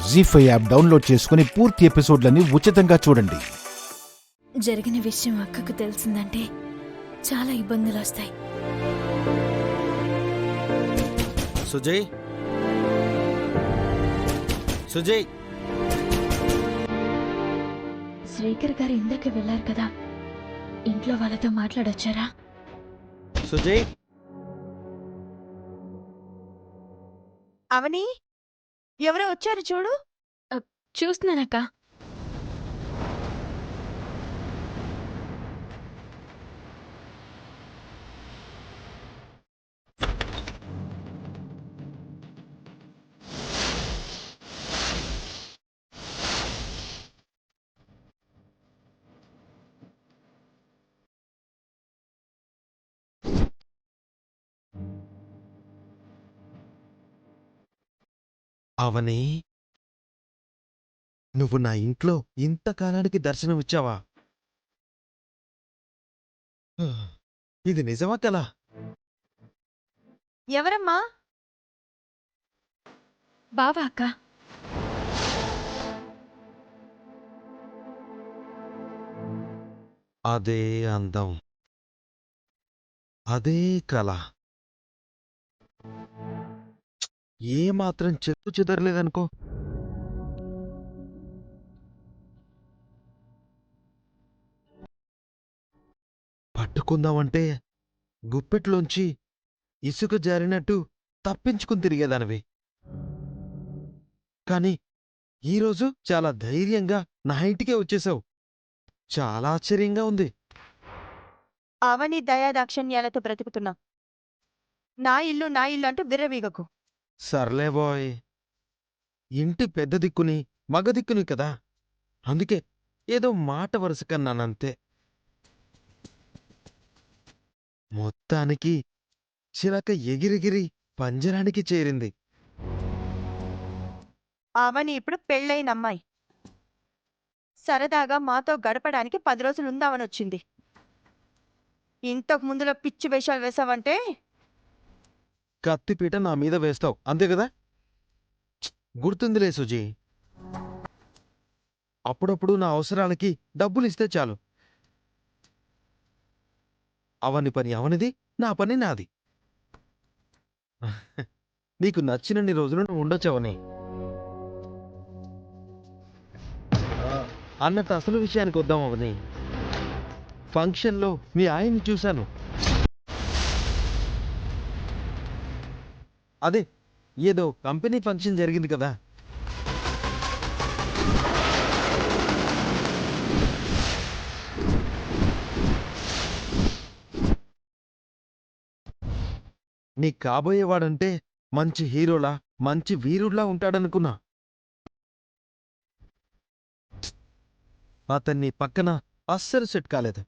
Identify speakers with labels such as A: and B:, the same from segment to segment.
A: జీ5 app download చేసుకుని పూర్తి ఎపిసోడ్లని ఉచితంగా చూడండి.
B: జరిగిన విషయం అక్కకు తెలిసిందంటే చాలా ఇబ్బందులు వస్తాయి.
C: సుజయ్, సుజయ్,
B: శ్రీకర్ గారు ఇందాక వెళ్ళారు కదా, ఇంట్లో వాళ్ళతో మాట్లాడొచ్చారా?
C: సుజయ్.
D: అవని, ఎవరో వచ్చారు చూడు.
B: చూస్తున్నానక్క.
C: అవని, నువ్వు నా ఇంట్లో ఇంతకాలానికి దర్శనమిచ్చావా? ఇది నిజమా కలా?
D: ఎవరమ్మా?
B: బావా అక్క.
C: అదే అందం, అదే కళ, ఏమాత్రం చెక్కు చెదరలేదనుకో. పట్టుకుందామంటే గుప్పెట్లోంచి ఇసుక జారినట్టు తప్పించుకుని తిరిగేదానివి. కాని ఈరోజు చాలా ధైర్యంగా నా ఇంటికే వచ్చేశావు. చాలా ఆశ్చర్యంగా ఉంది.
D: అవని దయాదాక్షిణ్యాలతో బ్రతుకుతున్నా. నా ఇల్లు అంటూ విర్రవీగకు.
C: సర్లే బాయ్, ఇంటి పెద్ద దిక్కుని మగ దిక్కుని కదా, అందుకే ఏదో మాట వరుసకన్నానంతే. మొత్తానికి చిలక ఎగిరెగిరి పంజరానికి చేరింది.
D: అవని ఇప్పుడు పెళ్ళైన అమ్మాయి. సరదాగా మాతో గడపడానికి 10 రోజులు ఉందామనొచ్చింది. ఇంతకు ముందులో పిచ్చి వేషాలు వేశావంటే
C: కత్తిపీట నా మీద వేస్తావు, అంతే కదా? గుర్తుందిలే సుజీ, అప్పుడప్పుడు నా అవసరాలకి డబ్బులిస్తే చాలు. అవని పని అవనిది, నా పని నాది. నీకు నచ్చినన్ని రోజులు నువ్వు ఉండొచ్చవని. అన్నట్టు అసలు విషయానికి వద్దాం అవని. ఫంక్షన్లో మీ ఆయన్ని చూశాను. అదే ఏదో కంపెనీ ఫంక్షన్ జరిగింది కదా. నీ కాబోయేవాడంటే మంచి హీరోలా, మంచి వీరుడ్లా ఉంటాడనుకున్నా. అతన్ని పక్కన అస్సలు సెట్ కాలేదు.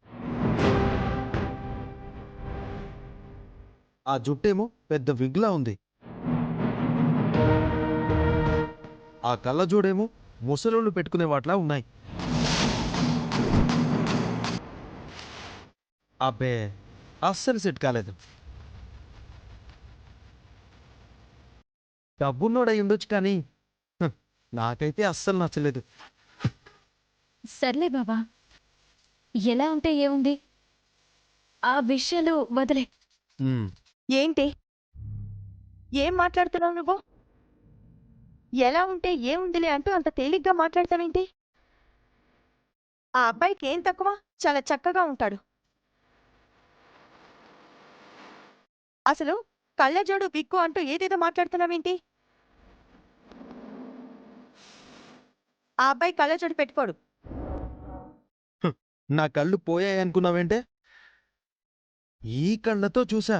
C: ఆ జుట్టేమో పెద్ద విగ్లా ఉంది. ఆ కళ్ళజోడేమో ముసలోళ్ళు పెట్టుకునే వాట్లా ఉన్నాయి. అబ్బే, అస్సలు సెట్ కాలేదు. డబ్బున్నోడై ఉండొచ్చు కానీ నాకైతే అస్సలు నచ్చలేదు.
B: సర్లే బావా, ఎలా ఉంటే ఏముంది, ఆ విషయాలు వదిలే.
D: ఏంటి? ఏం మాట్లాడుతున్నావు నువ్వు? ఎలా ఉంటే ఏముందిలే అంటూ అంత తేలిగ్గా మాట్లాడతావేంటి? ఆ అబ్బాయికి ఏం తక్కువ? చాలా చక్కగా ఉంటాడు. అసలు కళ్ళజోడు బిక్కు అంటూ ఏదేదో మాట్లాడుతున్నావేంటి? ఆ అబ్బాయి కళ్ళజోడు పెట్టుకోడు.
C: నా కళ్ళు పోయాయనుకున్నావేంటే? ఈ కళ్ళతో చూసా.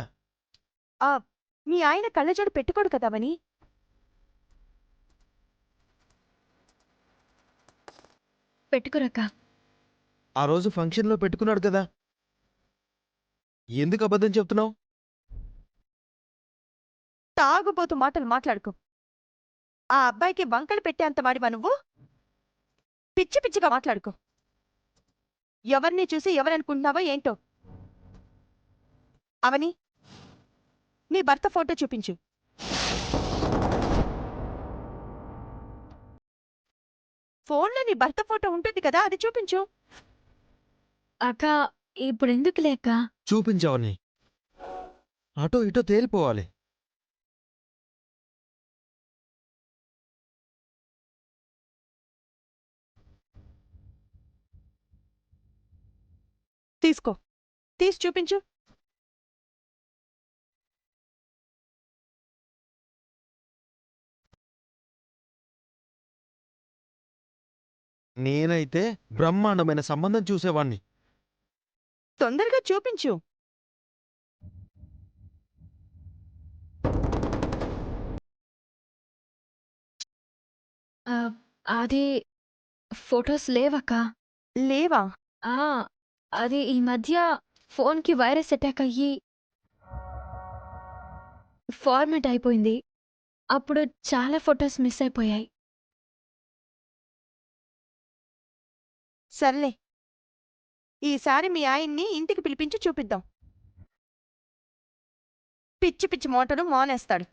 D: ఆ మీ ఆయన కళ్ళజోడు పెట్టుకోడు కదవని.
B: పెట్టుకురక్క.
C: ఆ రోజు ఫంక్షన్లో పెట్టుకున్నాడు కదా, ఎందుకు అబద్ధం చెప్తున్నావు?
D: తాగుబోతు మాటలు మాట్లాడుకో. ఆ అబ్బాయికి వంకలు పెట్టేంత వాడివా నువ్వు? పిచ్చి పిచ్చిగా మాట్లాడుకో. ఎవరిని చూసి ఎవరనుకుంటున్నావో ఏంటో. అవని, నీ భర్త ఫోటో చూపించు. ఫోన్లో నీ భర్త ఫోటో ఉంటుంది కదా, అది చూపించు.
B: అక్క ఇప్పుడు ఎందుకు లేక
C: చూపించవని అటో ఇటో తేలిపోవాలి.
D: తీసుకో, తీసి చూపించు.
C: నేనైతే బ్రహ్మాండమైన సంబంధం చూసేవాణ్ణి.
D: తొందరగా చూపించు.
B: ఆ, అది ఫొటోస్ లేవక్క.
D: లేవా?
B: ఆ, అది ఈ మధ్య ఫోన్కి వైరస్ అటాక్ అయ్యి ఫార్మాట్ అయిపోయింది. అప్పుడు చాలా ఫొటోస్ మిస్ అయిపోయాయి.
D: సర్లే, ఈసారి మీ ఆయన్ని ఇంటికి పిలిపించి చూపిద్దాం. పిచ్చి పిచ్చి మోటలు మానేస్తాడు.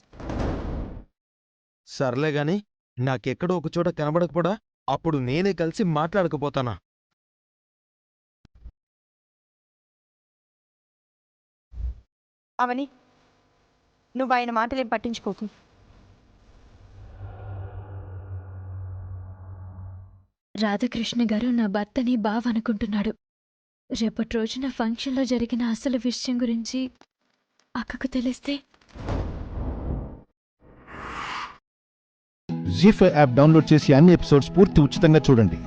C: సర్లే గాని నాకెక్కడో ఒకచోట కనబడకపోడా అప్పుడు నేనే కలిసి మాట్లాడకపోతానా?
D: అవని, నువ్వు ఆయన మాటలేం పట్టించుకోకు.
B: రాధాకృష్ణ గారు నా భర్తని బావనుకుంటున్నాడు. రేపటి రోజున ఫంక్షన్లో జరిగిన అసలు విషయం గురించి అక్కకు తెలిస్తే
A: జీ5 యాప్ డౌన్లోడ్ చేసి అన్ని ఎపిసోడ్స్ పూర్తి ఉచితంగా చూడండి.